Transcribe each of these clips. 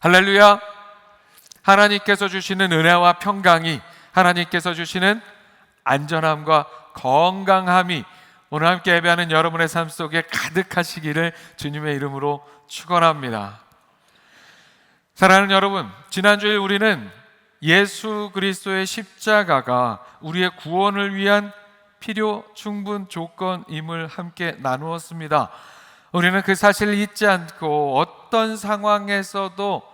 할렐루야. 하나님께서 주시는 은혜와 평강이, 하나님께서 주시는 안전함과 건강함이 오늘 함께 예배하는 여러분의 삶 속에 가득하시기를 주님의 이름으로 축원합니다. 사랑하는 여러분, 지난주에 우리는 예수 그리스도의 십자가가 우리의 구원을 위한 필요 충분 조건임을 함께 나누었습니다. 우리는 그 사실을 잊지 않고 어떤 상황에서도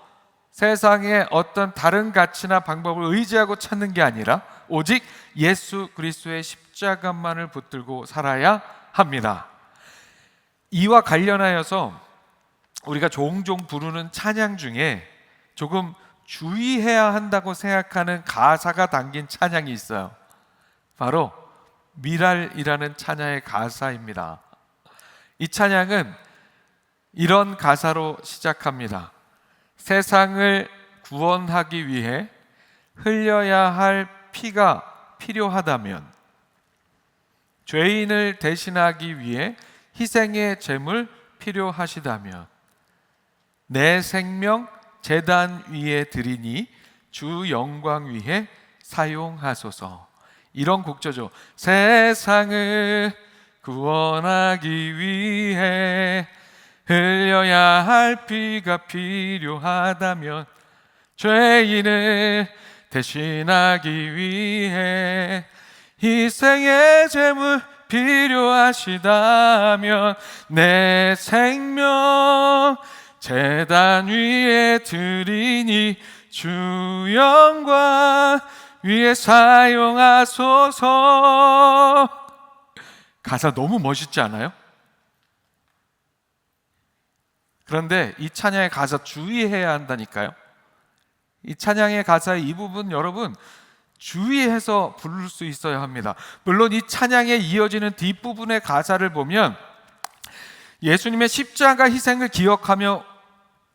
세상의 어떤 다른 가치나 방법을 의지하고 찾는 게 아니라 오직 예수 그리스도의 십자가만을 붙들고 살아야 합니다. 이와 관련하여서 우리가 종종 부르는 찬양 중에 조금 주의해야 한다고 생각하는 가사가 담긴 찬양이 있어요. 바로 미랄이라는 찬양의 가사입니다. 이 찬양은 이런 가사로 시작합니다. 세상을 구원하기 위해 흘려야 할 피가 필요하다면, 죄인을 대신하기 위해 희생의 제물 필요하시다면 내 생명 제단 위에 드리니 주 영광 위해 사용하소서. 이런 곡조죠. 세상을 구원하기 위해 흘려야 할 피가 필요하다면, 죄인을 대신하기 위해 희생의 제물 필요하시다면 내 생명 제단 위에 드리니 주 영광 위에 사용하소서. 가사 너무 멋있지 않아요? 그런데 이 찬양의 가사 주의해야 한다니까요. 이 찬양의 가사의 이 부분 여러분 주의해서 부를 수 있어야 합니다. 물론 이 찬양에 이어지는 뒷부분의 가사를 보면 예수님의 십자가 희생을 기억하며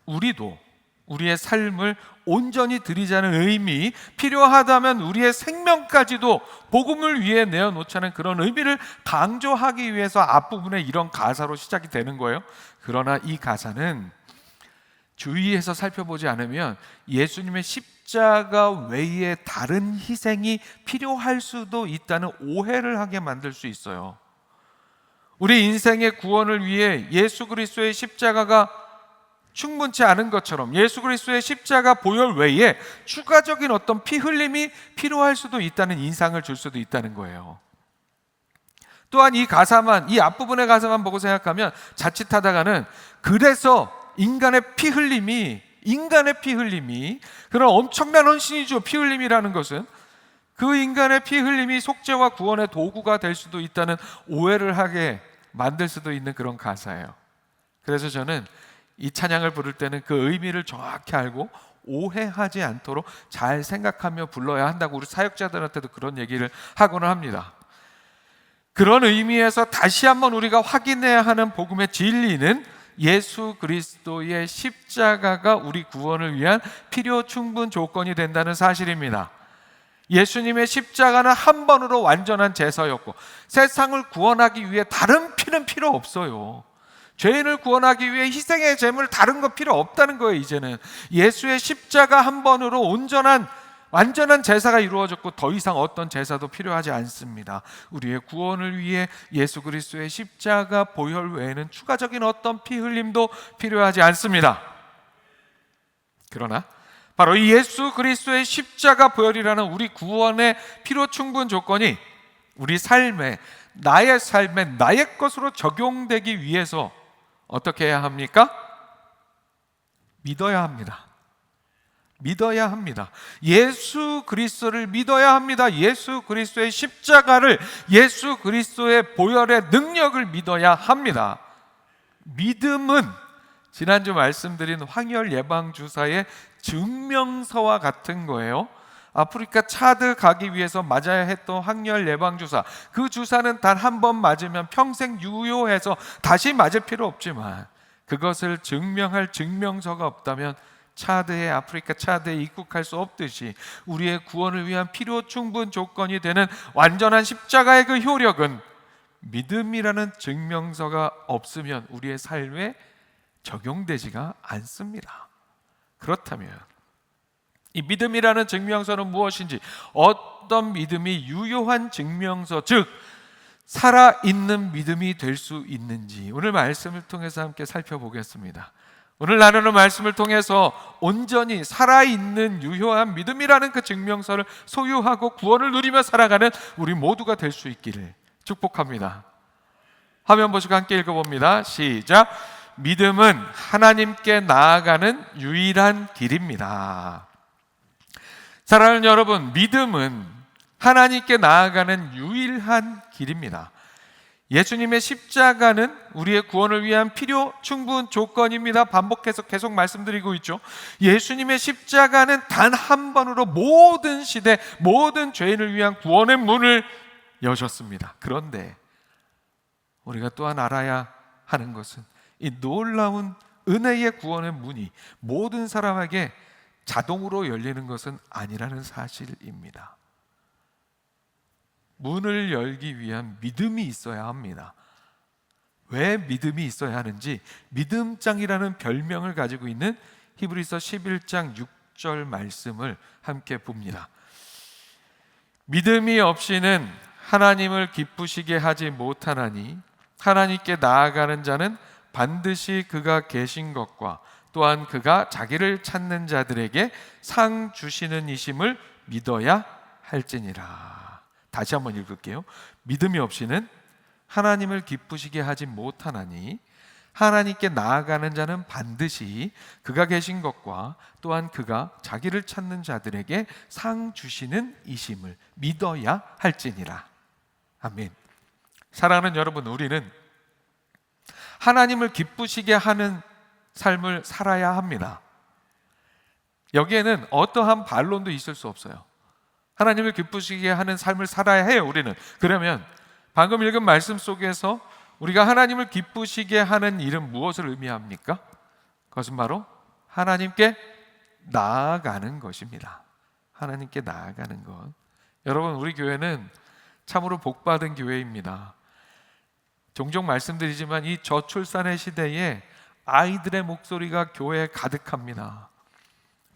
우리도 우리의 삶을 온전히 드리자는 의미, 필요하다면 우리의 생명까지도 복음을 위해 내어놓자는 그런 의미를 강조하기 위해서 앞부분에 이런 가사로 시작이 되는 거예요. 그러나 이 가사는 주의해서 살펴보지 않으면 예수님의 십자가 외에 다른 희생이 필요할 수도 있다는 오해를 하게 만들 수 있어요. 우리 인생의 구원을 위해 예수 그리스도의 십자가가 충분치 않은 것처럼 예수 그리스도의 십자가 보혈 외에 추가적인 어떤 피 흘림이 필요할 수도 있다는 인상을 줄 수도 있다는 거예요. 또한 이 가사만, 이 앞부분의 가사만 보고 생각하면 자칫하다가는 그래서 인간의 피 흘림이 그런 엄청난 헌신이죠. 피 흘림이라는 것은 그 인간의 피 흘림이 속죄와 구원의 도구가 될 수도 있다는 오해를 하게 만들 수도 있는 그런 가사예요. 그래서 저는 이 찬양을 부를 때는 그 의미를 정확히 알고 오해하지 않도록 잘 생각하며 불러야 한다고 우리 사역자들한테도 그런 얘기를 하고는 합니다. 그런 의미에서 다시 한번 우리가 확인해야 하는 복음의 진리는 예수 그리스도의 십자가가 우리 구원을 위한 필요 충분 조건이 된다는 사실입니다. 예수님의 십자가는 한 번으로 완전한 제사였고 세상을 구원하기 위해 다른 피는 필요 없어요. 죄인을 구원하기 위해 희생의 제물 다른 거 필요 없다는 거예요. 이제는 예수의 십자가 한 번으로 완전한 제사가 이루어졌고 더 이상 어떤 제사도 필요하지 않습니다. 우리의 구원을 위해 예수 그리스도의 십자가 보혈 외에는 추가적인 어떤 피 흘림도 필요하지 않습니다. 그러나 바로 이 예수 그리스도의 십자가 보혈이라는 우리 구원의 필요 충분 조건이 우리 삶에, 나의 삶에 나의 것으로 적용되기 위해서 어떻게 해야 합니까? 믿어야 합니다. 믿어야 합니다. 예수 그리스도를 믿어야 합니다. 예수 그리스도의 십자가를, 예수 그리스도의 보혈의 능력을 믿어야 합니다. 믿음은 지난주 말씀드린 황열 예방주사의 증명서와 같은 거예요. 아프리카 차드 가기 위해서 맞아야 했던 황열 예방주사, 그 주사는 단 한 번 맞으면 평생 유효해서 다시 맞을 필요 없지만 그것을 증명할 증명서가 없다면 아프리카 차드에 입국할 수 없듯이 우리의 구원을 위한 필요 충분 조건이 되는 완전한 십자가의 그 효력은 믿음이라는 증명서가 없으면 우리의 삶에 적용되지가 않습니다. 그렇다면 이 믿음이라는 증명서는 무엇인지, 어떤 믿음이 유효한 증명서, 즉 살아있는 믿음이 될 수 있는지 오늘 말씀을 통해서 함께 살펴보겠습니다. 오늘 나누는 말씀을 통해서 온전히 살아있는 유효한 믿음이라는 그 증명서를 소유하고 구원을 누리며 살아가는 우리 모두가 될 수 있기를 축복합니다. 화면 보시고 함께 읽어봅니다. 시작. 믿음은 하나님께 나아가는 유일한 길입니다. 사랑하는 여러분, 믿음은 하나님께 나아가는 유일한 길입니다. 예수님의 십자가는 우리의 구원을 위한 필요 충분 조건입니다. 반복해서 계속 말씀드리고 있죠. 예수님의 십자가는 단 한 번으로 모든 시대, 모든 죄인을 위한 구원의 문을 여셨습니다. 그런데 우리가 또한 알아야 하는 것은 이 놀라운 은혜의 구원의 문이 모든 사람에게 자동으로 열리는 것은 아니라는 사실입니다. 문을 열기 위한 믿음이 있어야 합니다. 왜 믿음이 있어야 하는지 믿음장이라는 별명을 가지고 있는 히브리서 11장 6절 말씀을 함께 봅니다. 믿음이 없이는 하나님을 기쁘시게 하지 못하나니 하나님께 나아가는 자는 반드시 그가 계신 것과 또한 그가 자기를 찾는 자들에게 상 주시는 이심을 믿어야 할지니라. 다시 한번 읽을게요. 믿음이 없이는 하나님을 기쁘시게 하지 못하나니 하나님께 나아가는 자는 반드시 그가 계신 것과 또한 그가 자기를 찾는 자들에게 상 주시는 이심을 믿어야 할지니라. 아멘. 사랑하는 여러분, 우리는 하나님을 기쁘시게 하는 삶을 살아야 합니다. 여기에는 어떠한 반론도 있을 수 없어요. 하나님을 기쁘시게 하는 삶을 살아야 해요, 우리는. 그러면 방금 읽은 말씀 속에서 우리가 하나님을 기쁘시게 하는 일은 무엇을 의미합니까? 그것은 바로 하나님께 나아가는 것입니다. 하나님께 나아가는 것. 여러분, 우리 교회는 참으로 복받은 교회입니다. 종종 말씀드리지만 이 저출산의 시대에 아이들의 목소리가 교회에 가득합니다.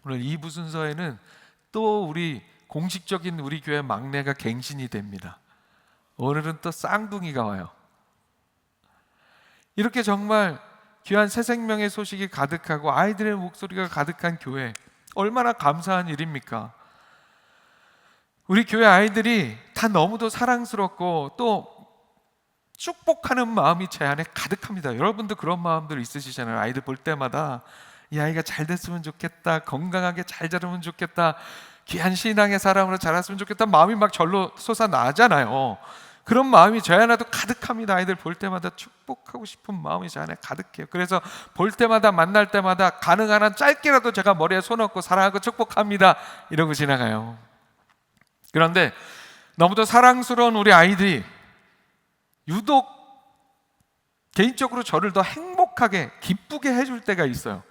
오늘 2부 순서에는 또 우리 공식적인 우리 교회 막내가 갱신이 됩니다. 오늘은 또 쌍둥이가 와요. 이렇게 정말 귀한 새 생명의 소식이 가득하고 아이들의 목소리가 가득한 교회, 얼마나 감사한 일입니까? 우리 교회 아이들이 다 너무도 사랑스럽고 또 축복하는 마음이 제 안에 가득합니다. 여러분도 그런 마음들 있으시잖아요. 아이들 볼 때마다 이 아이가 잘 됐으면 좋겠다, 건강하게 잘 자라면 좋겠다, 귀한 신앙의 사람으로 자랐으면 좋겠다, 마음이 막 절로 솟아나잖아요. 그런 마음이 제 안에도 가득합니다. 아이들 볼 때마다 축복하고 싶은 마음이 제 안에 가득해요. 그래서 볼 때마다 만날 때마다 가능한 한 짧게라도 제가 머리에 손 얹고 사랑하고 축복합니다 이러고 지나가요. 그런데 너무도 사랑스러운 우리 아이들이 유독 개인적으로 저를 더 행복하게 기쁘게 해줄 때가 있어요.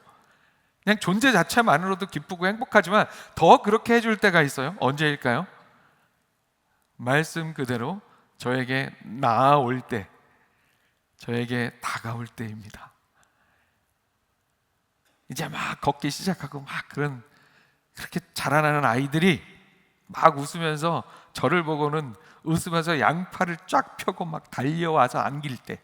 그냥 존재 자체만으로도 기쁘고 행복하지만 더 그렇게 해줄 때가 있어요. 언제일까요? 말씀 그대로 저에게 나아올 때, 저에게 다가올 때입니다. 이제 막 걷기 시작하고 막 그렇게 자라나는 아이들이 막 웃으면서 저를 보고는 웃으면서 양팔을 쫙 펴고 막 달려와서 안길 때,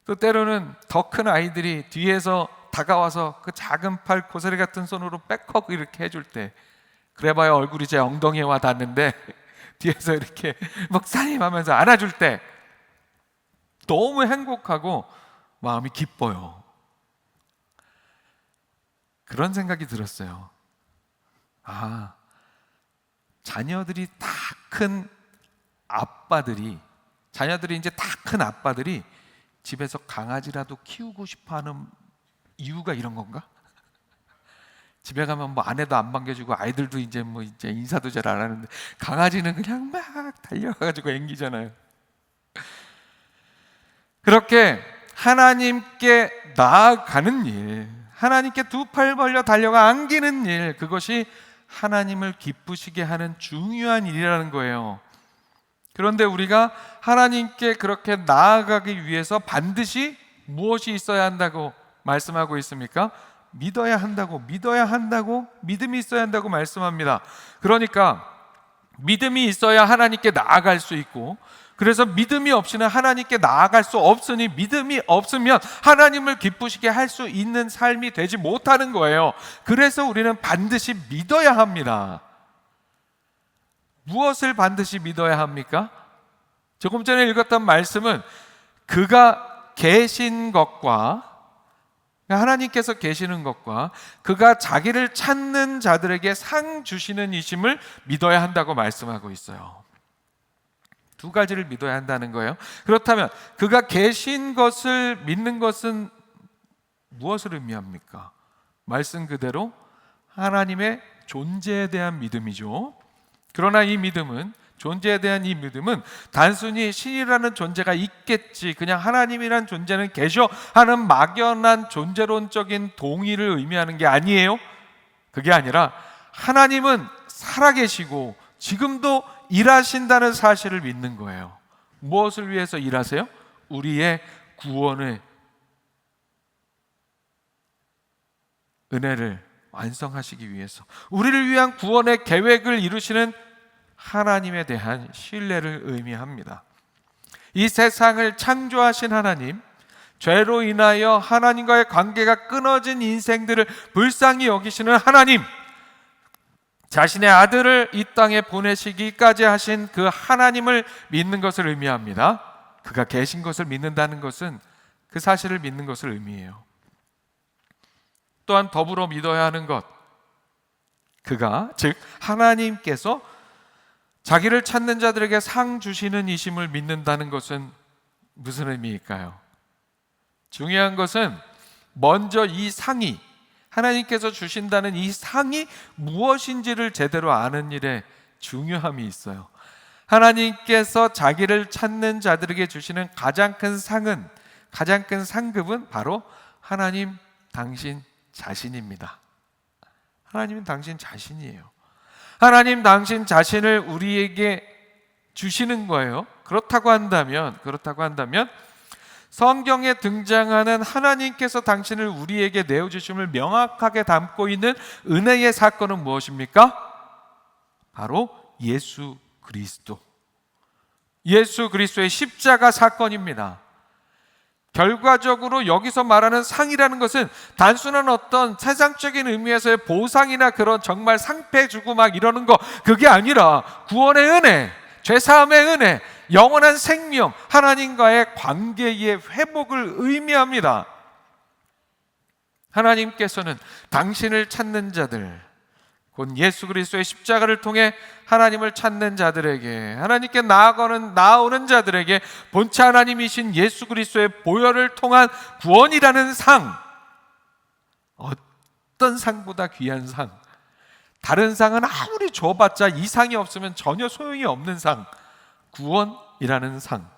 또 때로는 더 큰 아이들이 뒤에서 다가와서 그 작은 팔 고사리 같은 손으로 백허그 이렇게 해줄 때, 그래봐야 얼굴이 제 엉덩이에 와 닿는데 뒤에서 이렇게 목사님 하면서 안아줄 때 너무 행복하고 마음이 기뻐요. 그런 생각이 들었어요. 아, 자녀들이 다 큰 아빠들이, 자녀들이 이제 다 큰 아빠들이 집에서 강아지라도 키우고 싶어하는 이유가 이런 건가? 집에 가면 뭐 아내도 안 반겨주고 아이들도 이제 인사도 잘 안 하는데 강아지는 그냥 막 달려가지고 앵기잖아요. 그렇게 하나님께 나아가는 일, 하나님께 두 팔 벌려 달려가 안기는 일, 그것이 하나님을 기쁘시게 하는 중요한 일이라는 거예요. 그런데 우리가 하나님께 그렇게 나아가기 위해서 반드시 무엇이 있어야 한다고 말씀하고 있습니까? 믿어야 한다고, 믿음이 있어야 한다고 말씀합니다. 그러니까 믿음이 있어야 하나님께 나아갈 수 있고, 그래서 믿음이 없이는 하나님께 나아갈 수 없으니 믿음이 없으면 하나님을 기쁘시게 할 수 있는 삶이 되지 못하는 거예요. 그래서 우리는 반드시 믿어야 합니다. 무엇을 반드시 믿어야 합니까? 조금 전에 읽었던 말씀은 그가 계신 것과, 하나님께서 계시는 것과 그가 자기를 찾는 자들에게 상 주시는 이심을 믿어야 한다고 말씀하고 있어요. 두 가지를 믿어야 한다는 거예요. 그렇다면 그가 계신 것을 믿는 것은 무엇을 의미합니까? 말씀 그대로 하나님의 존재에 대한 믿음이죠. 그러나 이 믿음은, 존재에 대한 이 믿음은 단순히 신이라는 존재가 있겠지, 그냥 하나님이란 존재는 계셔 하는 막연한 존재론적인 동의를 의미하는 게 아니에요. 그게 아니라 하나님은 살아계시고 지금도 일하신다는 사실을 믿는 거예요. 무엇을 위해서 일하세요? 우리의 구원의 은혜를 완성하시기 위해서, 우리를 위한 구원의 계획을 이루시는 하나님에 대한 신뢰를 의미합니다. 이 세상을 창조하신 하나님, 죄로 인하여 하나님과의 관계가 끊어진 인생들을 불쌍히 여기시는 하나님, 자신의 아들을 이 땅에 보내시기까지 하신 그 하나님을 믿는 것을 의미합니다. 그가 계신 것을 믿는다는 것은 그 사실을 믿는 것을 의미해요. 또한 더불어 믿어야 하는 것, 그가, 즉 하나님께서 자기를 찾는 자들에게 상 주시는 이심을 믿는다는 것은 무슨 의미일까요? 중요한 것은 먼저 이 상이, 하나님께서 주신다는 이 상이 무엇인지를 제대로 아는 일에 중요함이 있어요. 하나님께서 자기를 찾는 자들에게 주시는 가장 큰 상은, 가장 큰 상급은 바로 하나님 당신 자신입니다. 하나님은 당신 자신이에요. 하나님 당신 자신을 우리에게 주시는 거예요. 그렇다고 한다면 성경에 등장하는 하나님께서 당신을 우리에게 내어주심을 명확하게 담고 있는 은혜의 사건은 무엇입니까? 바로 예수 그리스도, 예수 그리스도의 십자가 사건입니다. 결과적으로 여기서 말하는 상이라는 것은 단순한 어떤 세상적인 의미에서의 보상이나 그런 정말 상패 주고 막 이러는 거, 그게 아니라 구원의 은혜, 죄사함의 은혜, 영원한 생명, 하나님과의 관계의 회복을 의미합니다. 하나님께서는 당신을 찾는 자들, 곧 예수 그리스도의 십자가를 통해 하나님을 찾는 자들에게, 하나님께 나아오는 자들에게 본체 하나님이신 예수 그리스도의 보혈을 통한 구원이라는 상, 어떤 상보다 귀한 상, 다른 상은 아무리 줘봤자 이 상이 없으면 전혀 소용이 없는 상, 구원이라는 상,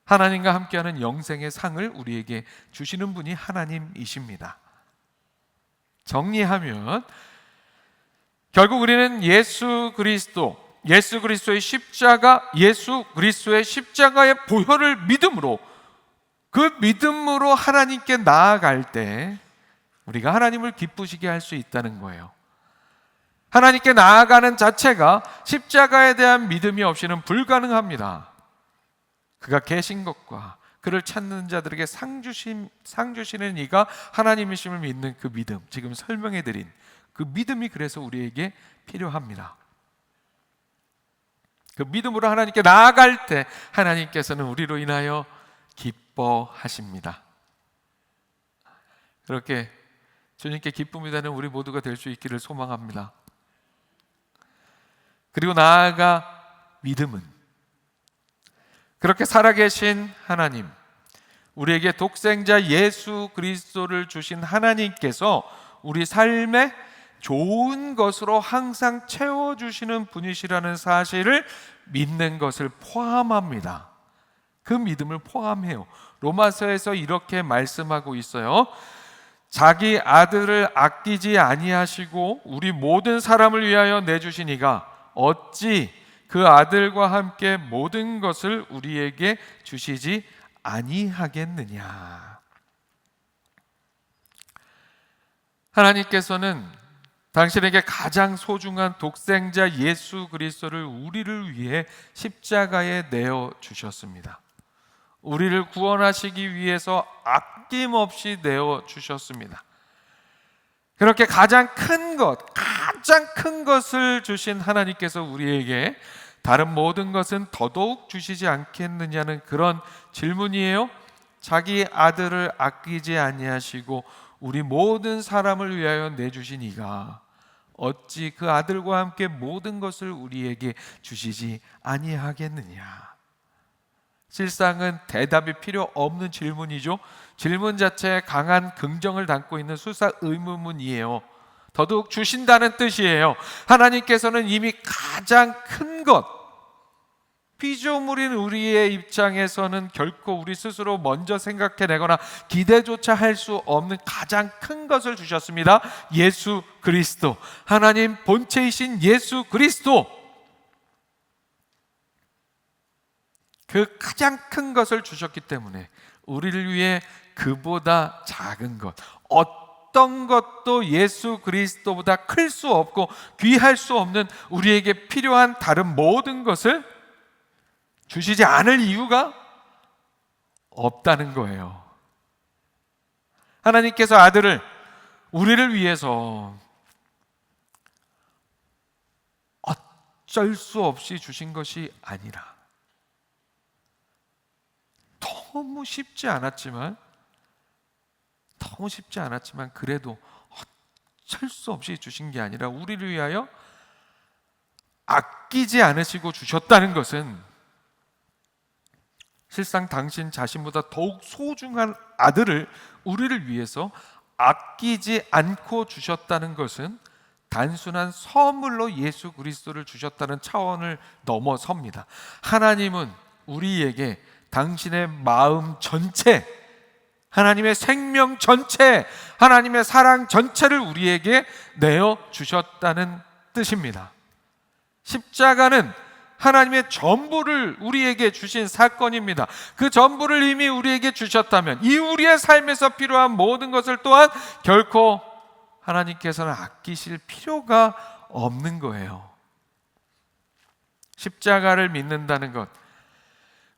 하나님과 함께하는 영생의 상을 우리에게 주시는 분이 하나님이십니다. 정리하면 결국 우리는 예수 그리스도의 십자가, 예수 그리스도의 십자가의 보혈을 믿음으로, 그 믿음으로 하나님께 나아갈 때 우리가 하나님을 기쁘시게 할 수 있다는 거예요. 하나님께 나아가는 자체가 십자가에 대한 믿음이 없이는 불가능합니다. 그가 계신 것과 그를 찾는 자들에게 상 주시는 이가 하나님이심을 믿는 그 믿음, 지금 설명해드린 그 믿음이 그래서 우리에게 필요합니다. 그 믿음으로 하나님께 나아갈 때 하나님께서는 우리로 인하여 기뻐하십니다. 그렇게 주님께 기쁨이 되는 우리 모두가 될 수 있기를 소망합니다. 그리고 나아가 믿음은 그렇게 살아계신 하나님, 우리에게 독생자 예수 그리스도를 주신 하나님께서 우리 삶에 좋은 것으로 항상 채워주시는 분이시라는 사실을 믿는 것을 포함합니다. 그 믿음을 포함해요. 로마서에서 이렇게 말씀하고 있어요. 자기 아들을 아끼지 아니하시고 우리 모든 사람을 위하여 내주신 이가 어찌 그 아들과 함께 모든 것을 우리에게 주시지 아니하겠느냐. 하나님께서는 당신에게 가장 소중한 독생자 예수 그리스도를 우리를 위해 십자가에 내어 주셨습니다. 우리를 구원하시기 위해서 아낌없이 내어 주셨습니다. 그렇게 가장 큰 것을 주신 하나님께서 우리에게 다른 모든 것은 더더욱 주시지 않겠느냐는 그런 질문이에요. 자기 아들을 아끼지 아니하시고 우리 모든 사람을 위하여 내주신 이가 어찌 그 아들과 함께 모든 것을 우리에게 주시지 아니하겠느냐. 실상은 대답이 필요 없는 질문이죠. 질문 자체에 강한 긍정을 담고 있는 수사 의문문이에요. 더더욱 주신다는 뜻이에요. 하나님께서는 이미 가장 큰 것, 피조물인 우리의 입장에서는 결코 우리 스스로 먼저 생각해내거나 기대조차 할 수 없는 가장 큰 것을 주셨습니다. 예수 그리스도, 하나님 본체이신 예수 그리스도, 그 가장 큰 것을 주셨기 때문에 우리를 위해 그보다 작은 것, 어떤 것도 예수 그리스도보다 클 수 없고 귀할 수 없는 우리에게 필요한 다른 모든 것을 주시지 않을 이유가 없다는 거예요. 하나님께서 아들을 우리를 위해서 어쩔 수 없이 주신 것이 아니라 너무 쉽지 않았지만 그래도 어쩔 수 없이 주신 게 아니라 우리를 위하여 아끼지 않으시고 주셨다는 것은 실상 당신 자신보다 더욱 소중한 아들을 우리를 위해서 아끼지 않고 주셨다는 것은 단순한 선물로 예수 그리스도를 주셨다는 차원을 넘어섭니다. 하나님은 우리에게 당신의 마음 전체, 하나님의 생명 전체, 하나님의 사랑 전체를 우리에게 내어 주셨다는 뜻입니다. 십자가는 하나님의 전부를 우리에게 주신 사건입니다. 그 전부를 이미 우리에게 주셨다면 이 우리의 삶에서 필요한 모든 것을 또한 결코 하나님께서는 아끼실 필요가 없는 거예요. 십자가를 믿는다는 것,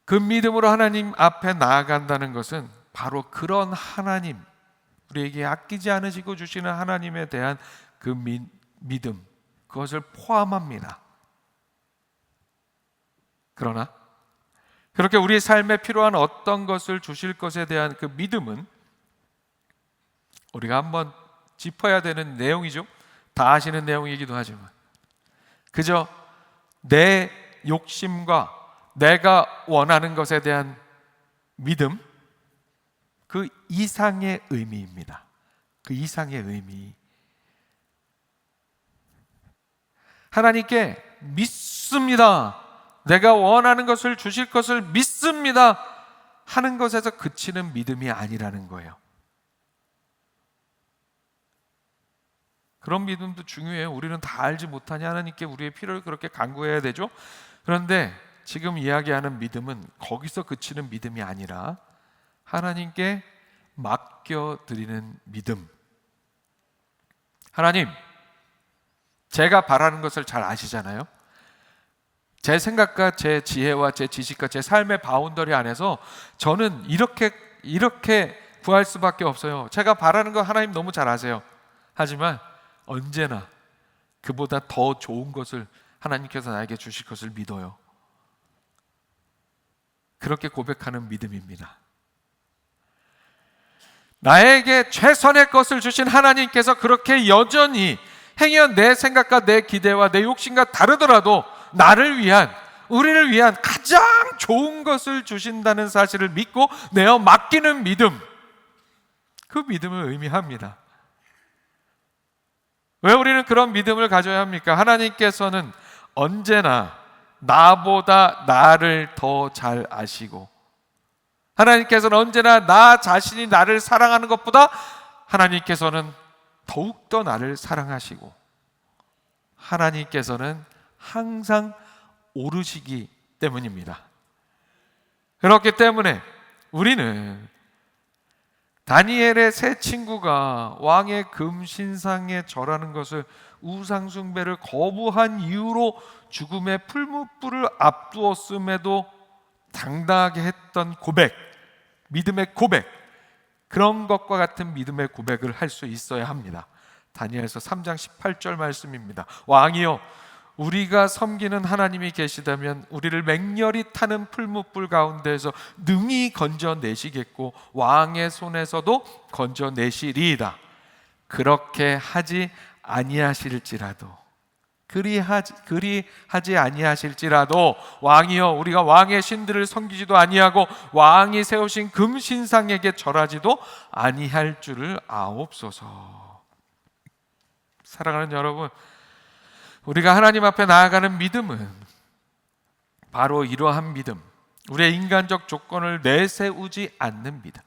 그 믿음으로 하나님 앞에 나아간다는 것은 바로 그런 하나님, 우리에게 아끼지 않으시고 주시는 하나님에 대한 그 믿음, 그것을 포함합니다. 그러나 그렇게 우리 삶에 필요한 어떤 것을 주실 것에 대한 그 믿음은 우리가 한번 짚어야 되는 내용이죠. 다 아시는 내용이기도 하지만 그저 내 욕심과 내가 원하는 것에 대한 믿음, 그 이상의 의미입니다. 그 이상의 의미. 하나님께 믿습니다, 내가 원하는 것을 주실 것을 믿습니다 하는 것에서 그치는 믿음이 아니라는 거예요. 그런 믿음도 중요해요. 우리는 다 알지 못하냐, 하나님께 우리의 필요를 그렇게 간구해야 되죠. 그런데 지금 이야기하는 믿음은 거기서 그치는 믿음이 아니라 하나님께 맡겨드리는 믿음. 하나님, 제가 바라는 것을 잘 아시잖아요. 제 생각과 제 지혜와 제 지식과 제 삶의 바운더리 안에서 저는 이렇게 구할 수밖에 없어요. 제가 바라는 거 하나님 너무 잘 아세요. 하지만 언제나 그보다 더 좋은 것을 하나님께서 나에게 주실 것을 믿어요. 그렇게 고백하는 믿음입니다. 나에게 최선의 것을 주신 하나님께서 그렇게 여전히 행여 내 생각과 내 기대와 내 욕심과 다르더라도 나를 위한, 우리를 위한 가장 좋은 것을 주신다는 사실을 믿고 내어 맡기는 믿음, 그 믿음을 의미합니다. 왜 우리는 그런 믿음을 가져야 합니까? 하나님께서는 언제나 나보다 나를 더 잘 아시고, 하나님께서는 언제나 나 자신이 나를 사랑하는 것보다 하나님께서는 더욱더 나를 사랑하시고, 하나님께서는 항상 오르시기 때문입니다. 그렇기 때문에 우리는 다니엘의 세 친구가 왕의 금신상에 절하는 것을 우상숭배를 거부한 이유로 죽음의 풀무불을 앞두었음에도 당당하게 했던 고백, 믿음의 고백, 그런 것과 같은 믿음의 고백을 할 수 있어야 합니다. 다니엘서 3장 18절 말씀입니다. 왕이여, 우리가 섬기는 하나님이 계시다면 우리를 맹렬히 타는 풀무불 가운데에서 능히 건져내시겠고 왕의 손에서도 건져내시리이다. 그렇게 하지 아니하실지라도, 그리하지 아니하실지라도 왕이여, 우리가 왕의 신들을 섬기지도 아니하고 왕이 세우신 금신상에게 절하지도 아니할 줄을 아옵소서. 사랑하는 여러분, 우리가 하나님 앞에 나아가는 믿음은 바로 이러한 믿음, 우리의 인간적 조건을 내세우지 않는 믿음,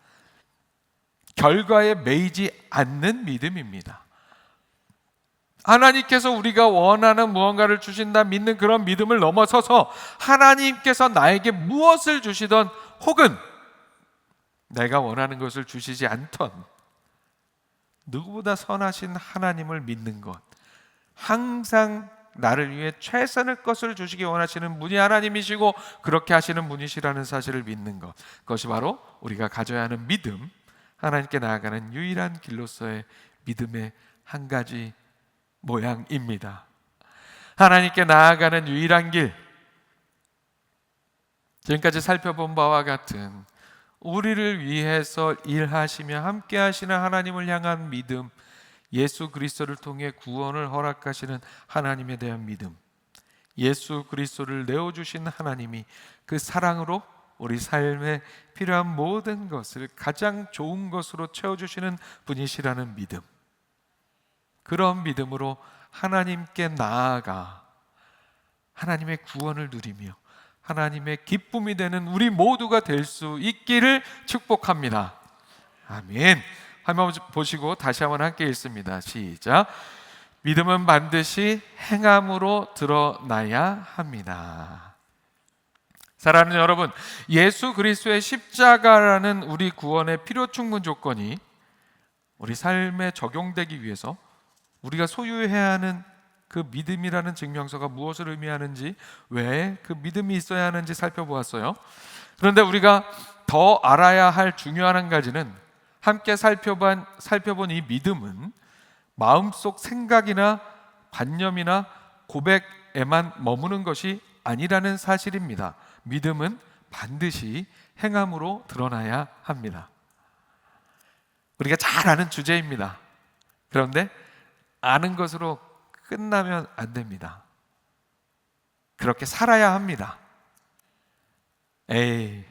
결과에 매이지 않는 믿음입니다. 하나님께서 우리가 원하는 무언가를 주신다 믿는 그런 믿음을 넘어서서 하나님께서 나에게 무엇을 주시던, 혹은 내가 원하는 것을 주시지 않던 누구보다 선하신 하나님을 믿는 것, 항상 나를 위해 최선의 것을 주시기 원하시는 분이 하나님이시고 그렇게 하시는 분이시라는 사실을 믿는 것, 그것이 바로 우리가 가져야 하는 믿음, 하나님께 나아가는 유일한 길로서의 믿음의 한 가지 모양입니다. 하나님께 나아가는 유일한 길, 지금까지 살펴본 바와 같은 우리를 위해서 일하시며 함께 하시는 하나님을 향한 믿음, 예수 그리스도를 통해 구원을 허락하시는 하나님에 대한 믿음, 예수 그리스도를 내어주신 하나님이 그 사랑으로 우리 삶에 필요한 모든 것을 가장 좋은 것으로 채워주시는 분이시라는 믿음, 그런 믿음으로 하나님께 나아가 하나님의 구원을 누리며 하나님의 기쁨이 되는 우리 모두가 될 수 있기를 축복합니다. 아멘. 한번 보시고 다시 한번 함께 읽습니다. 시작. 믿음은 반드시 행함으로 드러나야 합니다. 사랑하는 여러분, 예수 그리스도의 십자가라는 우리 구원의 필요 충분 조건이 우리 삶에 적용되기 위해서 우리가 소유해야 하는 그 믿음이라는 증명서가 무엇을 의미하는지, 왜 그 믿음이 있어야 하는지 살펴보았어요. 그런데 우리가 더 알아야 할 중요한 한 가지는, 함께 살펴본 이 믿음은 마음속 생각이나 관념이나 고백에만 머무는 것이 아니라는 사실입니다. 믿음은 반드시 행함으로 드러나야 합니다. 우리가 잘 아는 주제입니다. 그런데 아는 것으로 끝나면 안 됩니다. 그렇게 살아야 합니다. 에이,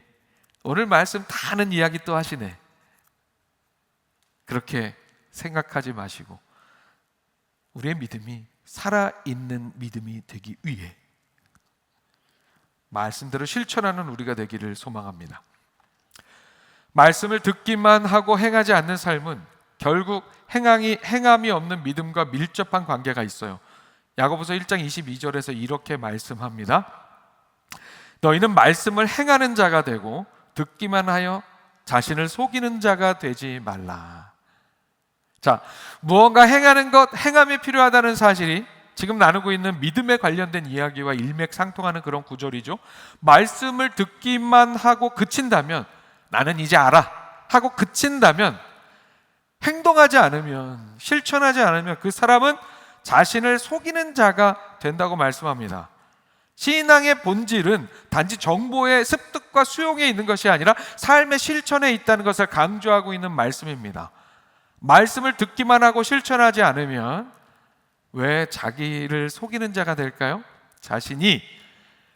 오늘 말씀 다 아는 이야기 또 하시네. 그렇게 생각하지 마시고 우리의 믿음이 살아있는 믿음이 되기 위해 말씀대로 실천하는 우리가 되기를 소망합니다. 말씀을 듣기만 하고 행하지 않는 삶은 결국 행함이 없는 믿음과 밀접한 관계가 있어요. 야고보서 1장 22절에서 이렇게 말씀합니다. 너희는 말씀을 행하는 자가 되고 듣기만 하여 자신을 속이는 자가 되지 말라. 자, 무언가 행하는 것, 행함이 필요하다는 사실이 지금 나누고 있는 믿음에 관련된 이야기와 일맥상통하는 그런 구절이죠. 말씀을 듣기만 하고 그친다면, 나는 이제 알아 하고 그친다면, 행동하지 않으면, 실천하지 않으면 그 사람은 자신을 속이는 자가 된다고 말씀합니다. 신앙의 본질은 단지 정보의 습득과 수용에 있는 것이 아니라 삶의 실천에 있다는 것을 강조하고 있는 말씀입니다. 말씀을 듣기만 하고 실천하지 않으면 왜 자기를 속이는 자가 될까요? 자신이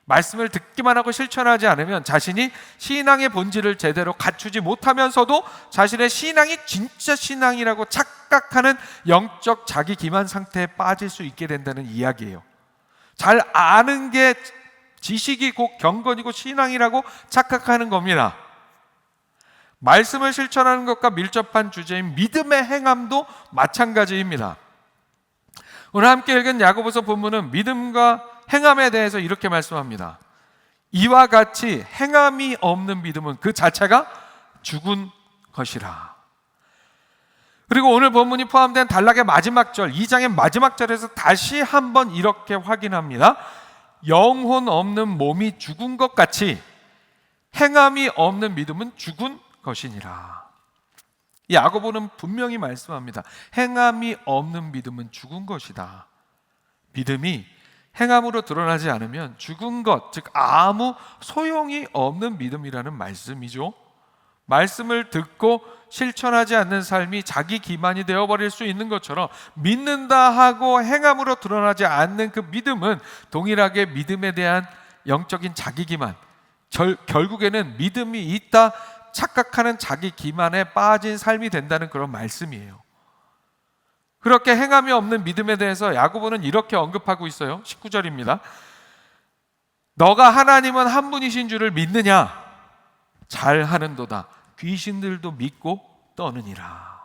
말씀을 듣기만 하고 실천하지 않으면 자신이 신앙의 본질을 제대로 갖추지 못하면서도 자신의 신앙이 진짜 신앙이라고 착각하는 영적 자기 기만 상태에 빠질 수 있게 된다는 이야기예요. 잘 아는 게 지식이고 경건이고 신앙이라고 착각하는 겁니다. 말씀을 실천하는 것과 밀접한 주제인 믿음의 행함도 마찬가지입니다. 오늘 함께 읽은 야고보서 본문은 믿음과 행함에 대해서 이렇게 말씀합니다. 이와 같이 행함이 없는 믿음은 그 자체가 죽은 것이라. 그리고 오늘 본문이 포함된 단락의 마지막 절, 2장의 마지막 절에서 다시 한번 이렇게 확인합니다. 영혼 없는 몸이 죽은 것 같이 행함이 없는 믿음은 죽은 것이니라. 야고보는 분명히 말씀합니다. 행함이 없는 믿음은 죽은 것이다. 믿음이 행함으로 드러나지 않으면 죽은 것, 즉 아무 소용이 없는 믿음이라는 말씀이죠. 말씀을 듣고 실천하지 않는 삶이 자기 기만이 되어버릴 수 있는 것처럼 믿는다 하고 행함으로 드러나지 않는 그 믿음은 동일하게 믿음에 대한 영적인 자기 기만, 결국에는 믿음이 있다 착각하는 자기 기만에 빠진 삶이 된다는 그런 말씀이에요. 그렇게 행함이 없는 믿음에 대해서 야고보는 이렇게 언급하고 있어요. 19절입니다. 너가 하나님은 한 분이신 줄을 믿느냐? 잘하는도다. 귀신들도 믿고 떠느니라.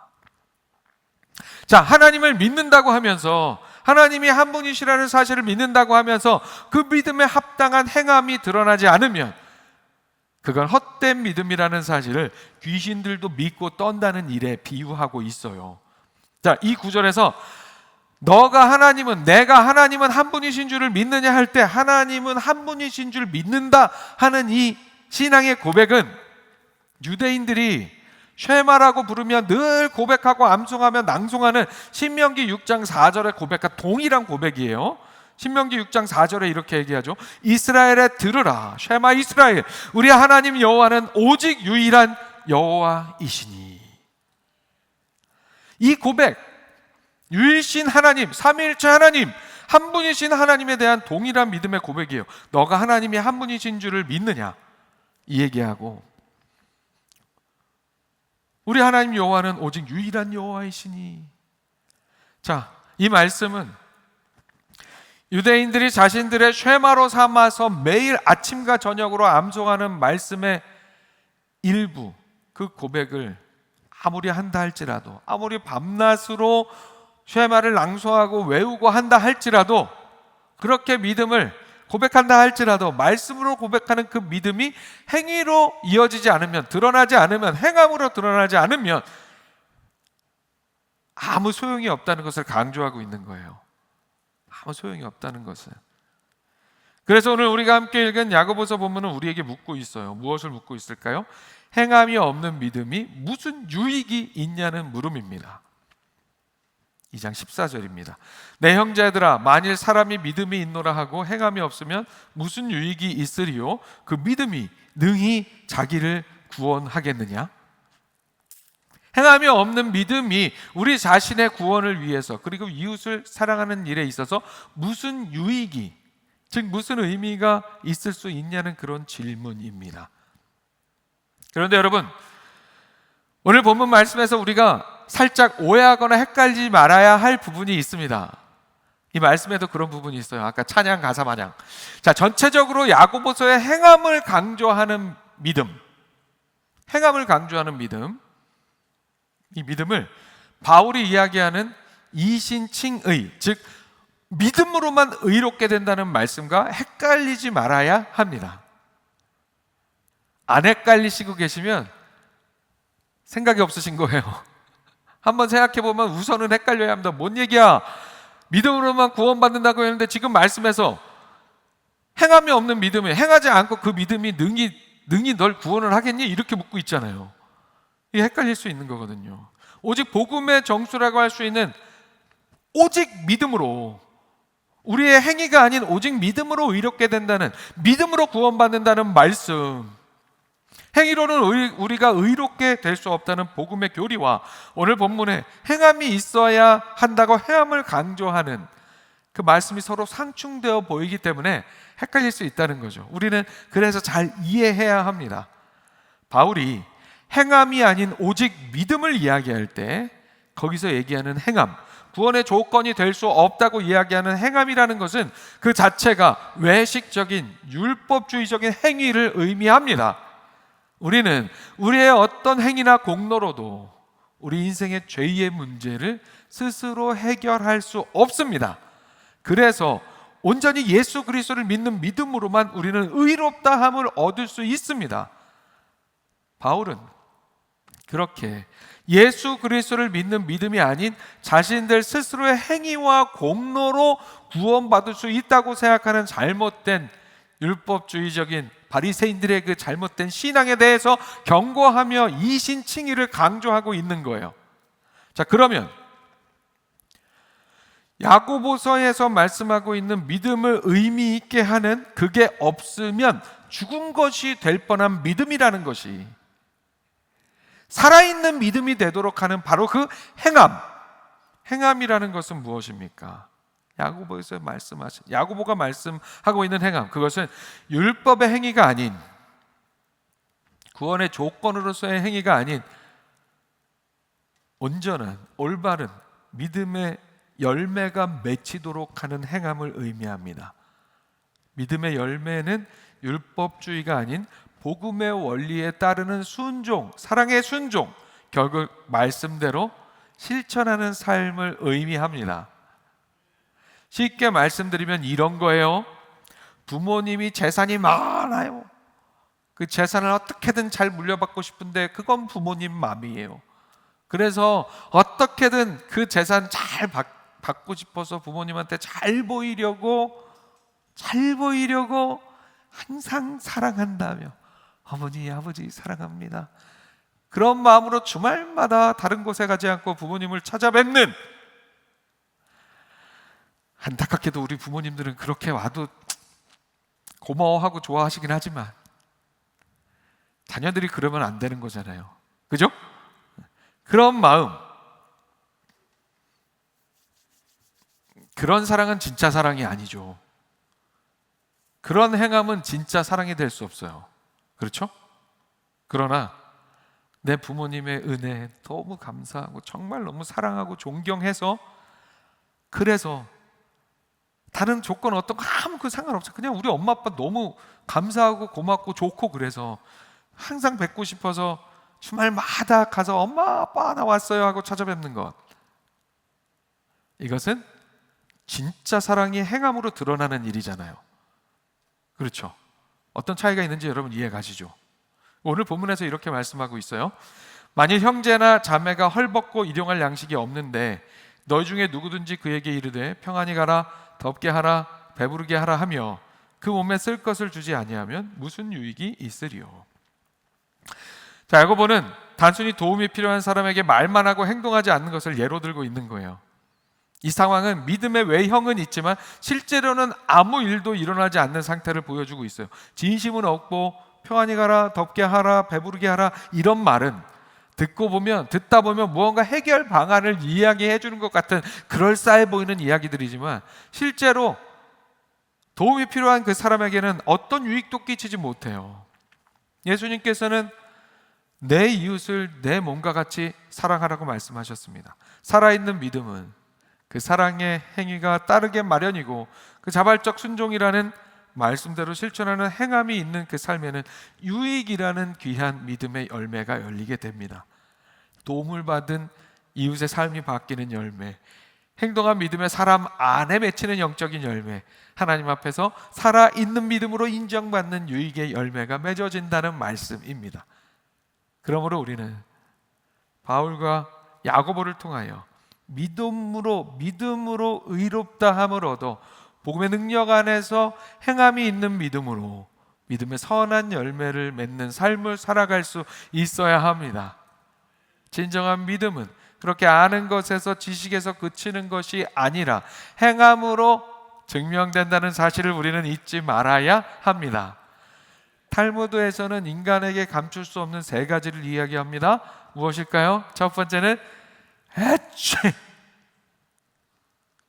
자, 하나님을 믿는다고 하면서, 하나님이 한 분이시라는 사실을 믿는다고 하면서 그 믿음에 합당한 행함이 드러나지 않으면 그건 헛된 믿음이라는 사실을 귀신들도 믿고 떤다는 일에 비유하고 있어요. 자, 이 구절에서 너가 하나님은, 내가 하나님은 한 분이신 줄을 믿느냐 할 때 하나님은 한 분이신 줄 믿는다 하는 이 신앙의 고백은 유대인들이 쉐마라고 부르며 늘 고백하고 암송하며 낭송하는 신명기 6장 4절의 고백과 동일한 고백이에요. 신명기 6장 4절에 이렇게 얘기하죠. 이스라엘에 들으라. 쉐마 이스라엘, 우리 하나님 여호와는 오직 유일한 여호와이시니. 이 고백, 유일신 하나님, 삼위일체 하나님, 한 분이신 하나님에 대한 동일한 믿음의 고백이에요. 너가 하나님이 한 분이신 줄을 믿느냐, 이 얘기하고, 우리 하나님 여호와는 오직 유일한 여호와이시니. 자, 이 말씀은 유대인들이 자신들의 쉐마로 삼아서 매일 아침과 저녁으로 암송하는 말씀의 일부, 그 고백을 아무리 한다 할지라도, 아무리 밤낮으로 쉐마를 낭송하고 외우고 한다 할지라도, 그렇게 믿음을 고백한다 할지라도 말씀으로 고백하는 그 믿음이 행위로 이어지지 않으면, 드러나지 않으면, 행함으로 드러나지 않으면 아무 소용이 없다는 것을 강조하고 있는 거예요. 아무 소용이 없다는 것을. 그래서 오늘 우리가 함께 읽은 야고보서 본문은 우리에게 묻고 있어요. 무엇을 묻고 있을까요? 행함이 없는 믿음이 무슨 유익이 있냐는 물음입니다. 2장 14절입니다. 내 형제들아, 만일 사람이 믿음이 있노라 하고 행함이 없으면 무슨 유익이 있으리요? 그 믿음이 능히 자기를 구원하겠느냐? 행함이 없는 믿음이 우리 자신의 구원을 위해서, 그리고 이웃을 사랑하는 일에 있어서 무슨 유익이, 즉 무슨 의미가 있을 수 있냐는 그런 질문입니다. 그런데 여러분, 오늘 본문 말씀에서 우리가 살짝 오해하거나 헷갈리지 말아야 할 부분이 있습니다. 이 말씀에도 그런 부분이 있어요. 아까 찬양 가사 마냥. 자, 전체적으로 야고보서의 행함을 강조하는 믿음, 행함을 강조하는 믿음, 이 믿음을 바울이 이야기하는 이신칭의, 즉 믿음으로만 의롭게 된다는 말씀과 헷갈리지 말아야 합니다. 안 헷갈리시고 계시면 생각이 없으신 거예요. 한번 생각해 보면 우선은 헷갈려야 합니다. 뭔 얘기야? 믿음으로만 구원받는다고 했는데 지금 말씀에서 행함이 없는 믿음에, 행하지 않고 그 믿음이 능히 널 구원을 하겠니? 이렇게 묻고 있잖아요. 이게 헷갈릴 수 있는 거거든요. 오직 복음의 정수라고 할 수 있는 오직 믿음으로, 우리의 행위가 아닌 오직 믿음으로 의롭게 된다는, 믿음으로 구원받는다는 말씀, 행위로는 우리가 의롭게 될 수 없다는 복음의 교리와 오늘 본문에 행함이 있어야 한다고 행함을 강조하는 그 말씀이 서로 상충되어 보이기 때문에 헷갈릴 수 있다는 거죠. 우리는 그래서 잘 이해해야 합니다. 바울이 행함이 아닌 오직 믿음을 이야기할 때 거기서 얘기하는 행함, 구원의 조건이 될 수 없다고 이야기하는 행함이라는 것은 그 자체가 외식적인 율법주의적인 행위를 의미합니다. 우리는 우리의 어떤 행위나 공로로도 우리 인생의 죄의 문제를 스스로 해결할 수 없습니다. 그래서 온전히 예수 그리스도를 믿는 믿음으로만 우리는 의롭다함을 얻을 수 있습니다. 바울은 그렇게 예수 그리스도를 믿는 믿음이 아닌 자신들 스스로의 행위와 공로로 구원받을 수 있다고 생각하는 잘못된 율법주의적인 바리새인들의 그 잘못된 신앙에 대해서 경고하며 이신칭의를 강조하고 있는 거예요. 자, 그러면 야고보서에서 말씀하고 있는 믿음을 의미 있게 하는 그게 없으면 죽은 것이 될 뻔한 믿음이라는 것이 살아있는 믿음이 되도록 하는 바로 그 행함이라는 것은 무엇입니까? 야고보가 말씀하고 있는 행함, 그것은 율법의 행위가 아닌, 구원의 조건으로서의 행위가 아닌 온전한 올바른 믿음의 열매가 맺히도록 하는 행함을 의미합니다. 믿음의 열매는 율법주의가 아닌 복음의 원리에 따르는 순종, 사랑의 순종, 결국 말씀대로 실천하는 삶을 의미합니다. 쉽게 말씀드리면 이런 거예요. 부모님이 재산이 많아요. 그 재산을 어떻게든 잘 물려받고 싶은데 그건 부모님 마음이에요. 그래서 어떻게든 그 재산 잘 받고 싶어서 부모님한테 잘 보이려고 항상 사랑한다며 어머니, 아버지 사랑합니다. 그런 마음으로 주말마다 다른 곳에 가지 않고 부모님을 찾아뵙는, 안타깝게도 우리 부모님들은 그렇게 와도 고마워하고 좋아하시긴 하지만 자녀들이 그러면 안 되는 거잖아요. 그죠? 그런 마음, 그런 사랑은 진짜 사랑이 아니죠. 그런 행함은 진짜 사랑이 될 수 없어요. 그렇죠? 그러나 내 부모님의 은혜에 너무 감사하고 정말 너무 사랑하고 존경해서, 그래서 다른 조건 어떤 거 아무 상관없어요. 그냥 우리 엄마 아빠 너무 감사하고 고맙고 좋고, 그래서 항상 뵙고 싶어서 주말마다 가서 엄마 아빠 나 왔어요 하고 찾아뵙는 것, 이것은 진짜 사랑이 행함으로 드러나는 일이잖아요. 그렇죠? 어떤 차이가 있는지 여러분 이해 가시죠? 오늘 본문에서 이렇게 말씀하고 있어요. 만일 형제나 자매가 헐벗고 일용할 양식이 없는데 너희 중에 누구든지 그에게 이르되 평안히 가라, 덥게 하라, 배부르게 하라 하며 그 몸에 쓸 것을 주지 아니하면 무슨 유익이 있으리요. 자, 야고보는 단순히 도움이 필요한 사람에게 말만 하고 행동하지 않는 것을 예로 들고 있는 거예요. 이 상황은 믿음의 외형은 있지만 실제로는 아무 일도 일어나지 않는 상태를 보여주고 있어요. 진심은 없고 평안히 가라, 덥게 하라, 배부르게 하라, 이런 말은 듣다 보면 무언가 해결 방안을 이야기해 주는 것 같은 그럴싸해 보이는 이야기들이지만 실제로 도움이 필요한 그 사람에게는 어떤 유익도 끼치지 못해요. 예수님께서는 내 이웃을 내 몸과 같이 사랑하라고 말씀하셨습니다. 살아있는 믿음은 그 사랑의 행위가 따르게 마련이고 그 자발적 순종이라는 말씀대로 실천하는 행함이 있는 그 삶에는 유익이라는 귀한 믿음의 열매가 열리게 됩니다. 도움을 받은 이웃의 삶이 바뀌는 열매, 행동한 믿음의 사람 안에 맺히는 영적인 열매, 하나님 앞에서 살아있는 믿음으로 인정받는 유익의 열매가 맺어진다는 말씀입니다. 그러므로 우리는 바울과 야고보를 통하여 믿음으로 의롭다함을 얻어 복음의 능력 안에서 행함이 있는 믿음으로 믿음의 선한 열매를 맺는 삶을 살아갈 수 있어야 합니다. 진정한 믿음은 그렇게 아는 것에서 지식에서 그치는 것이 아니라 행함으로 증명된다는 사실을 우리는 잊지 말아야 합니다. 탈무드에서는 인간에게 감출 수 없는 세 가지를 이야기합니다. 무엇일까요? 첫 번째는 애취,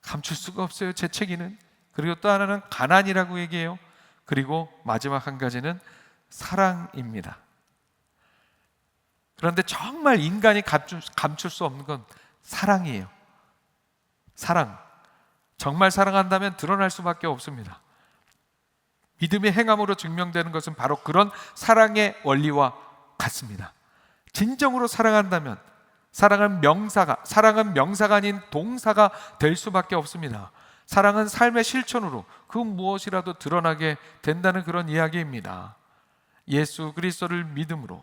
감출 수가 없어요, 재채기는. 그리고 또 하나는 가난이라고 얘기해요. 그리고 마지막 한 가지는 사랑입니다. 그런데 정말 인간이 감출 수 없는 건 사랑이에요. 사랑, 정말 사랑한다면 드러날 수밖에 없습니다. 믿음의 행함으로 증명되는 것은 바로 그런 사랑의 원리와 같습니다. 진정으로 사랑한다면 사랑은 명사가 아닌 동사가 될 수밖에 없습니다. 사랑은 삶의 실천으로 그 무엇이라도 드러나게 된다는 그런 이야기입니다. 예수 그리스도를 믿음으로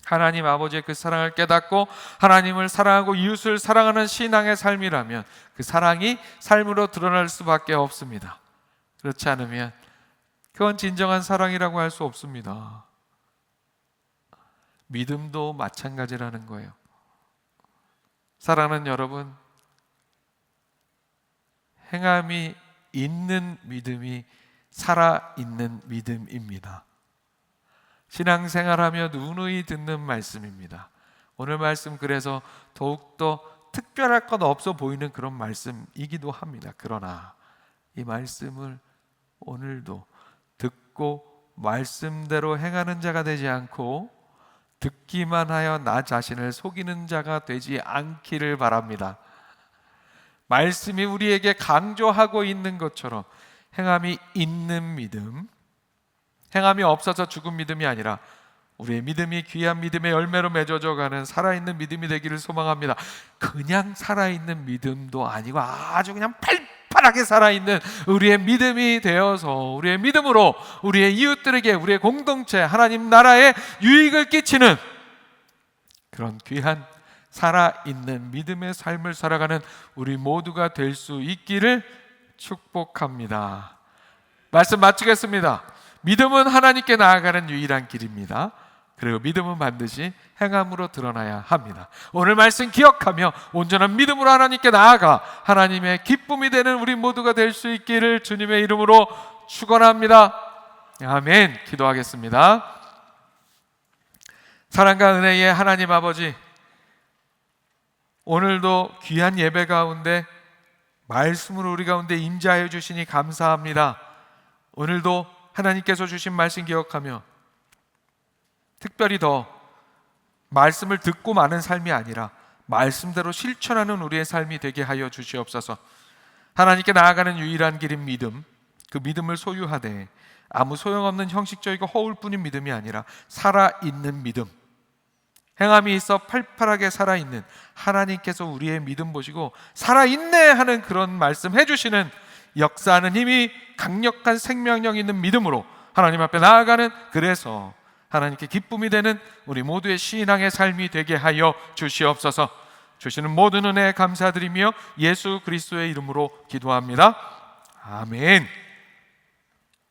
하나님 아버지의 그 사랑을 깨닫고 하나님을 사랑하고 이웃을 사랑하는 신앙의 삶이라면 그 사랑이 삶으로 드러날 수밖에 없습니다. 그렇지 않으면 그건 진정한 사랑이라고 할 수 없습니다. 믿음도 마찬가지라는 거예요. 사랑하는 여러분, 행함이 있는 믿음이 살아있는 믿음입니다. 신앙생활하며 누누이 듣는 말씀입니다. 오늘 말씀 그래서 더욱더 특별할 것 없어 보이는 그런 말씀이기도 합니다. 그러나 이 말씀을 오늘도 듣고 말씀대로 행하는 자가 되지 않고 듣기만 하여 나 자신을 속이는 자가 되지 않기를 바랍니다. 말씀이 우리에게 강조하고 있는 것처럼 행함이 있는 믿음, 행함이 없어서 죽은 믿음이 아니라 우리의 믿음이 귀한 믿음의 열매로 맺어져 가는 살아있는 믿음이 되기를 소망합니다. 그냥 살아있는 믿음도 아니고 아주 그냥 팔팔하게 살아있는 우리의 믿음이 되어서 우리의 믿음으로 우리의 이웃들에게, 우리의 공동체, 하나님 나라에 유익을 끼치는 그런 귀한 살아있는 믿음의 삶을 살아가는 우리 모두가 될 수 있기를 축복합니다. 말씀 마치겠습니다. 믿음은 하나님께 나아가는 유일한 길입니다. 그리고 믿음은 반드시 행함으로 드러나야 합니다. 오늘 말씀 기억하며 온전한 믿음으로 하나님께 나아가 하나님의 기쁨이 되는 우리 모두가 될 수 있기를 주님의 이름으로 축원합니다. 아멘. 기도하겠습니다. 사랑과 은혜의 하나님 아버지, 오늘도 귀한 예배 가운데 말씀으로 우리 가운데 임재하여 주시니 감사합니다. 오늘도 하나님께서 주신 말씀 기억하며 특별히 더 말씀을 듣고 마는 삶이 아니라 말씀대로 실천하는 우리의 삶이 되게 하여 주시옵소서. 하나님께 나아가는 유일한 길인 믿음, 그 믿음을 소유하되 아무 소용없는 형식적이고 허울뿐인 믿음이 아니라 살아있는 믿음, 행함이 있어 팔팔하게 살아있는 하나님께서 우리의 믿음 보시고 살아있네 하는 그런 말씀 해주시는 역사하는 힘이 강력한 생명력 있는 믿음으로 하나님 앞에 나아가는, 그래서 하나님께 기쁨이 되는 우리 모두의 신앙의 삶이 되게 하여 주시옵소서. 주시는 모든 은혜에 감사드리며 예수 그리스도의 이름으로 기도합니다. 아멘.